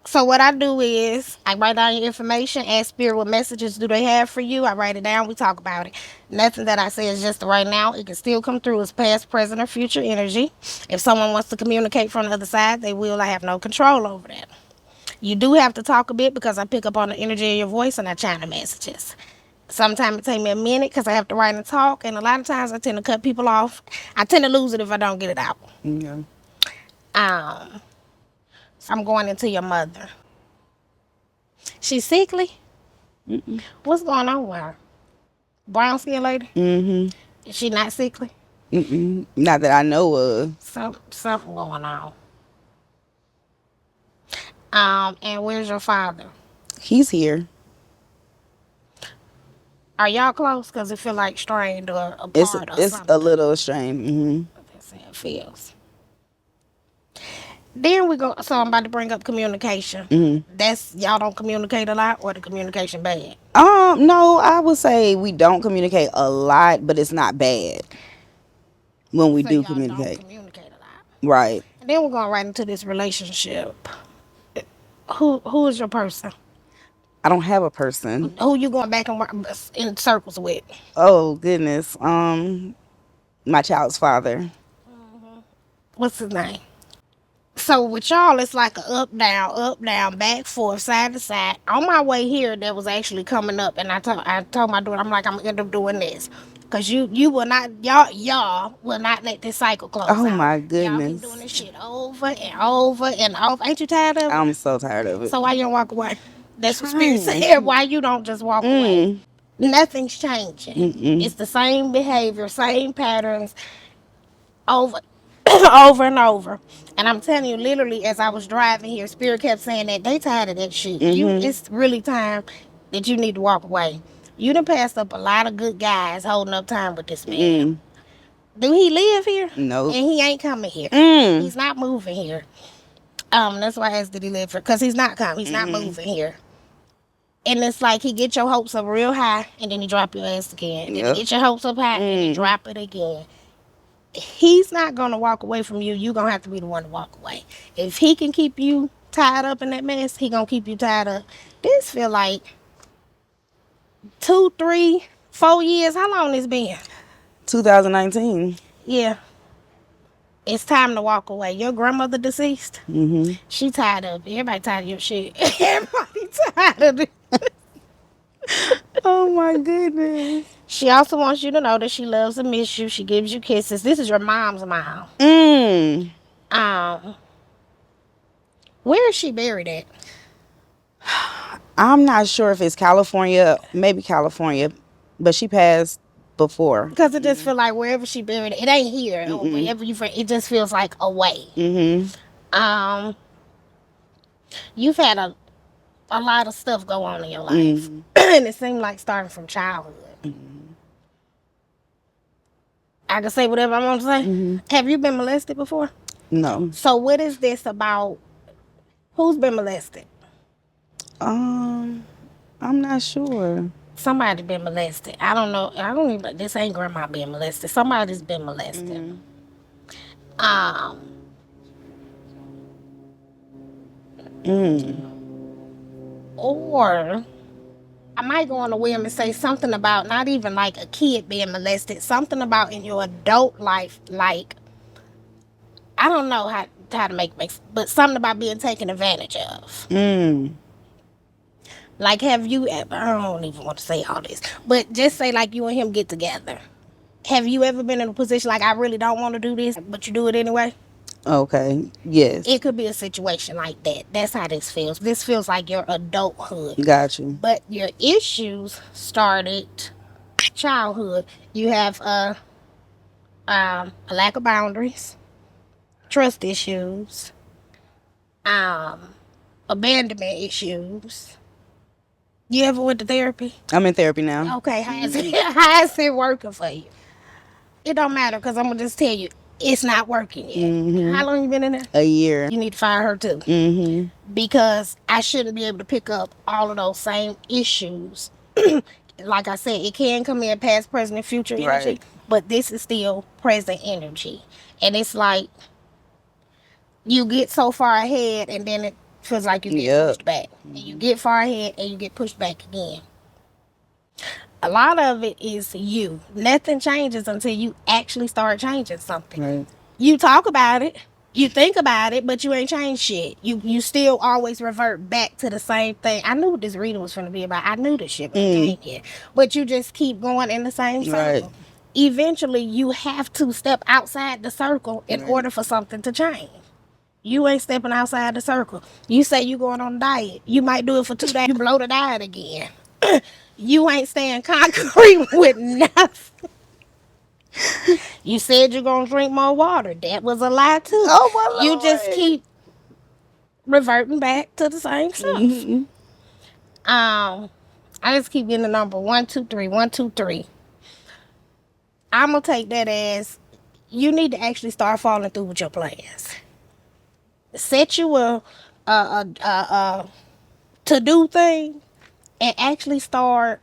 So what I do is I write down your information, ask spirit what messages do they have for you. I write it down, we talk about it. Nothing that I say is just right now. It can still come through as past, present, or future energy. If someone wants to communicate from the other side, they will. I have no control over that. You do have to talk a bit because I pick up on the energy of your voice and I channel messages. Sometimes it takes me a minute because I have to write and talk, and a lot of times I tend to cut people off. I tend to lose it if I don't get it out. Yeah. Um, I'm going into your mother. She's sickly. Mm-mm. What's going on with her? Brown skin lady? Mm-hmm. Is she not sickly? Mm-mm. Not that I know of. Something going on. And where's your father? He's here. Are y'all close? Cause it feel like strained or It's apart or it's a something. little strange. Mm-hmm. That's how it feels. Then we go. So I'm about to bring up communication. Mm-hmm. That's y'all don't communicate a lot, or the communication bad. No, I would say we don't communicate a lot, but it's not bad when we So do y'all don't communicate. communicate a lot. Right. And then we're going right into this relationship. Who is your person? I don't have a person. Who you going back and in circles with? Oh goodness. My child's father. What's his name? So with y'all, it's like a up, down, back, forth, side to side. On my way here, that was actually coming up, and I told my daughter, I'm like, I'm gonna end up doing this, cause you will not, y'all will not let this cycle close Oh out. my Y'all keep doing goodness. this shit over and over and over. Ain't you tired of it? I'm so tired of it. So why you don't walk away? That's what Spirit Trying. said. Why you don't just walk away? Mm. Nothing's changing. Mm-mm. It's the same behavior, same patterns, over over and over. And I'm telling you, literally, as I was driving here, Spirit kept saying that they tired of that shit. Mm-hmm. It's really time that you need to walk away. You done passed up a lot of good guys holding up time with this man. Mm. Do he live here? Nope. And he ain't coming here. Mm. He's not moving here. That's why I asked, did he live here? Because he's not coming. He's not Mm-hmm. moving here. And it's like he get your hopes up real high, and then he drop your ass again. Then he Yep. get your hopes up high, and he Mm. drop it again. He's not gonna walk away from you. You gonna have to be the one to walk away. If he can keep you tied up in that mess, he gonna keep you tied up. This feel like 2, 3, 4 years. How long this been? 2019. Yeah, it's time to walk away. Your grandmother deceased. Mm-hmm. She tired of it. Everybody tired of your shit. Everybody tired of it. Oh my goodness. She also wants you to know that she loves and miss you. She gives you kisses. This is your mom's mom. Mm. Um, where is she buried at? I'm not sure if it's California, maybe California, but she passed before. Because it just feel like wherever she buried, it ain't here or Mm-mm. wherever it just feels like away. Mm-hmm. Um, you've had a lot of stuff go on in your life, Mm-hmm. and it seemed like starting from childhood. I can say whatever I want to say. Mm-hmm. Have you been molested before? No. So what is this about? Who's been molested? Um, I'm not sure. Somebody been molested. I don't know. I don't even. This ain't grandma being molested. Somebody's been molested. Mm-hmm. Um, Mm. or I might go on a whim and say something about not even like a kid being molested. Something about in your adult life, like I don't know how to make, but something about being taken advantage of. Mm. Like, have you ever? I don't even want to say all this, but just say like you and him get together. Have you ever been in a position like I really don't want to do this, but you do it anyway? Okay. Yes. It could be a situation like that. That's how this feels. This feels like your adulthood. Got you. But your issues started childhood. You have a lack of boundaries, trust issues, um, abandonment issues. You ever went to therapy? I'm in therapy now. Okay, how is it working for you? It don't matter because I'm gonna just tell you it's not working yet. Mm-hmm. How long you been in there? A year. You need to fire her too. Mm-hmm. Because I shouldn't be able to pick up all of those same issues. Like I said, it can come in past, present, and future energy, Right. but this is still present energy. And it's like you get so far ahead and then it Feels like you get Yep. pushed back. And you get far ahead and you get pushed back again. A lot of it is you. Nothing changes until you actually start changing something. Right. You talk about it, you think about it, but you ain't changed shit. You still always revert back to the same thing. I knew what this reading was gonna be about. I knew this shit when I came here. But you just keep going in the same Right. circle. Eventually you have to step outside the circle in Right. order for something to change. You ain't stepping outside the circle. You say you going on a diet. You might do it for 2 days. You blow the diet again. You ain't staying concrete with nothing. You said you're gonna drink more water. That was a lie too. Oh You just my lord. keep reverting back to the same stuff. Mm-hmm. I just keep getting the number 123, 123. I'm gonna take that as you need to actually start following through with your plans. Set you a to do thing and actually start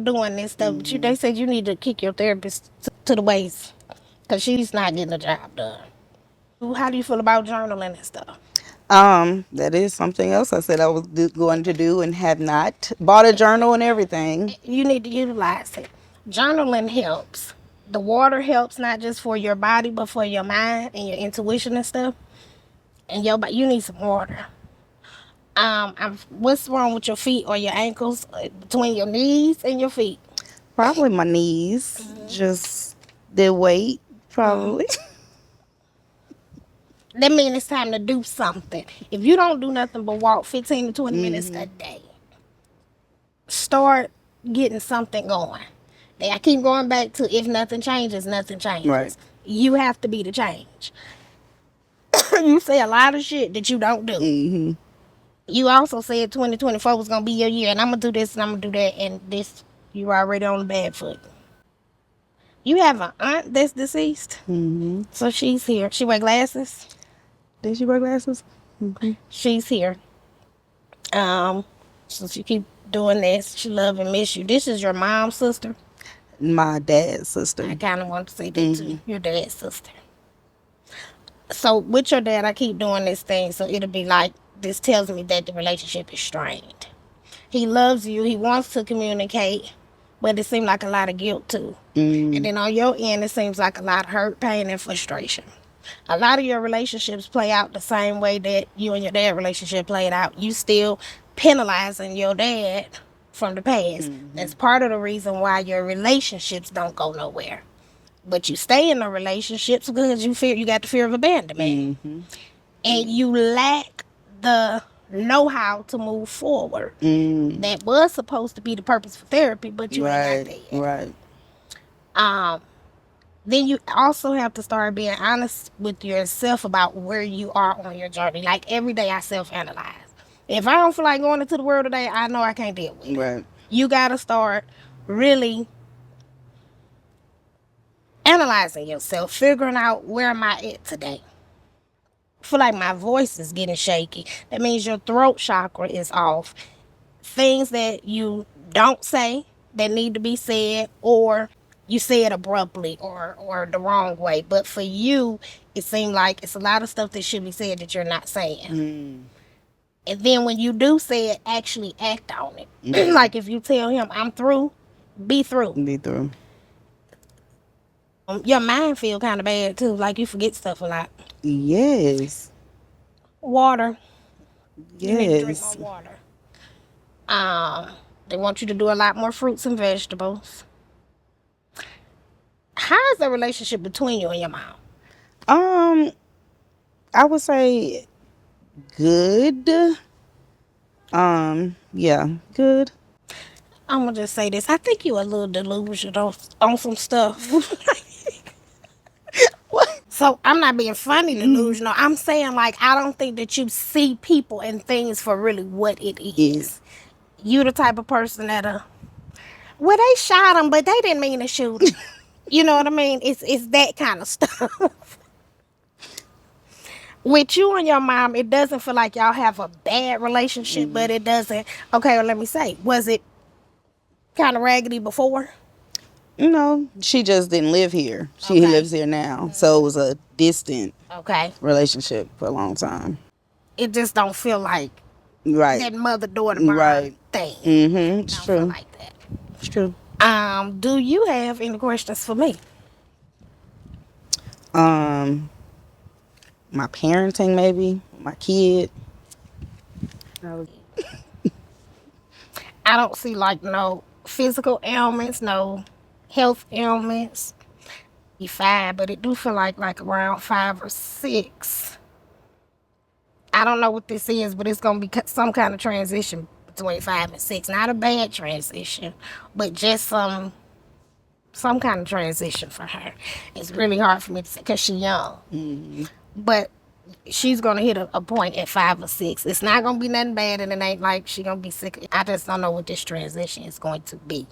doing this stuff. But they said you need to kick your therapist to the waist because she's not getting the job done. How do you feel about journaling and stuff? That is something else I said I was going to do and have not bought a journal and everything. You need to utilize it. Journaling helps. The water helps not just for your body but for your mind and your intuition and stuff. And you need some water. What's wrong with your feet or your ankles between your knees and your feet? Probably my knees, just their weight, probably. That means it's time to do something. If you don't do nothing but walk 15 to 20 minutes a day, start getting something going. I keep going back to if nothing changes, nothing changes. Right. You have to be the change. You say a lot of shit that you don't do. Mm-hmm. You also said 2024 was going to be your year, and I'm going to do this and I'm going to do that, and this, you're already on the bad foot. You have an aunt that's deceased, Mm-hmm. so she's here. She wear glasses. Did she wear glasses? Mm-hmm. She's here. So she keep doing this. She love and miss you. This is your mom's sister. My dad's I sister. kind of want to say that too. Your dad's sister. So with your dad, I keep doing this thing. So it'll be like, this tells me that the relationship is strained. He loves you. He wants to communicate. But it seems like a lot of guilt too. And then on your end, it seems like a lot of hurt, pain, and frustration. A lot of your relationships play out the same way that you and your dad relationship played out. You still penalizing your dad from the past. That's part of the reason why your relationships don't go nowhere. But you stay in the relationships because you got the fear of abandonment. And you lack the know-how to move forward. That was supposed to be the purpose for therapy, but you ain't got that yet. Right. Then you also have to start being honest with yourself about where you are on your journey. Like every day I self-analyze. If I don't feel like going into the world today, I know I can't deal with it. Right. You got to start really analyzing yourself, figuring out where am I at today. I feel like my voice is getting shaky. That means your throat chakra is off. Things that you don't say that need to be said, or you say it abruptly or the wrong way. But for you, it seemed like it's a lot of stuff that should be said that you're not saying. And then when you do say it, actually act on it. Like if you tell him, I'm through, be through. Be through. Your mind feel kind of bad too. Like you forget stuff a lot. Yes. Water. You need to drink Yes. more water. They want you to do a lot more fruits and vegetables. How is the relationship between you and your mom? I would say good. Yeah, good. I'm gonna just say this. I think you a little delusional on some stuff. What? So I'm not being funny delusional. I'm saying like I don't think that you see people and things for really what it is. Yes. You the type of person that well they shot him, but they didn't mean to shoot him. You know what I mean? It's that kind of stuff. With you and your mom, it doesn't feel like y'all have a bad relationship, but it doesn't. Okay, well, let me say, was it kind of raggedy before? No, she just didn't live here. She Okay. lives here now. So it was a distant Okay. relationship for a long time. It just don't feel like Right. that mother daughter bond Right. thing. Mm-hmm. It's Don't feel true. like that. It's true. Do you have any questions for me? Um, my parenting, maybe my kid. I don't see like no physical ailments, no health ailments. Be five, but it do feel like around 5 or 6. I don't know what this is, but it's gonna be some kind of transition between 5 and 6. Not a bad transition, but just some kind of transition for her. It's really hard for me to say because she's young, Mm-hmm. but she's gonna hit a point at 5 or 6. It's not gonna be nothing bad, and it ain't like she gonna be sick. I just don't know what this transition is going to be,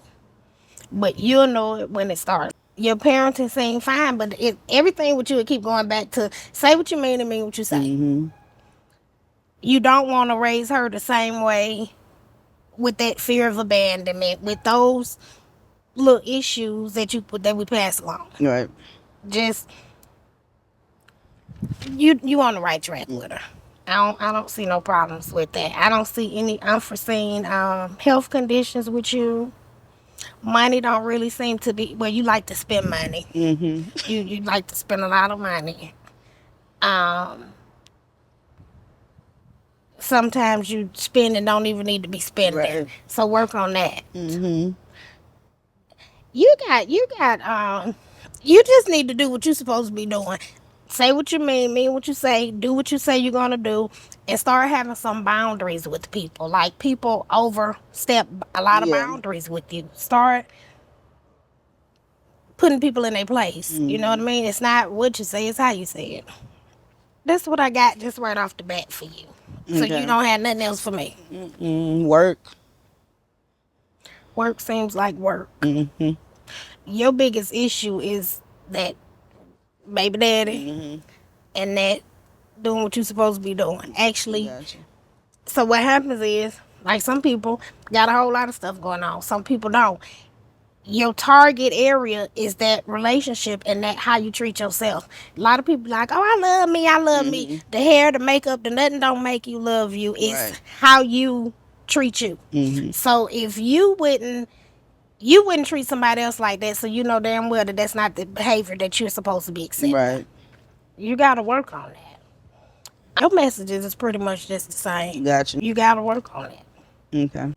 but you'll know it when it starts. Your parenting seem fine, but everything with you will keep going back to say what you mean and mean what you say. Mm-hmm. You don't want to raise her the same way with that fear of abandonment, with those little issues that we pass along. Right. Just you on the right track with her. I don't see no problems with that. I don't see any unforeseen health conditions with you. Money don't really seem to be well. You like to spend money. Mm-hmm. You like to spend a lot of money. Um, Sometimes you spend and don't even need to be spending. Right. So work on that. Mm-hmm. You just need to do what you're supposed to be doing. Say what you mean what you say, do what you say you're gonna do, and start having some boundaries with people. Like people overstep a lot of Yeah. boundaries with you. Start putting people in their place. You know what I Mm-hmm. mean? It's not what you say, it's how you say it. That's what I got just right off the bat for you. So you Okay. don't have nothing else for me. Work. Work seems like work. Mm-hmm. Your biggest issue is that baby daddy Mm-hmm. and that doing what you're supposed to be doing. Actually, Gotcha. so what happens is, like some people got a whole lot of stuff going on. Some people don't. Your target area is that relationship and that how you treat yourself. A lot of people like, oh, I love me, I love me. Mm-hmm. The hair, the makeup, the nothing don't make you love you. It's Right. how you treat you. Mm-hmm. So if you wouldn't treat somebody else like that, so you know damn well that that's not the behavior that you're supposed to be accepting. Right. You got to work on that. Your messages is pretty much just the same. Gotcha. You got to work on it. Okay.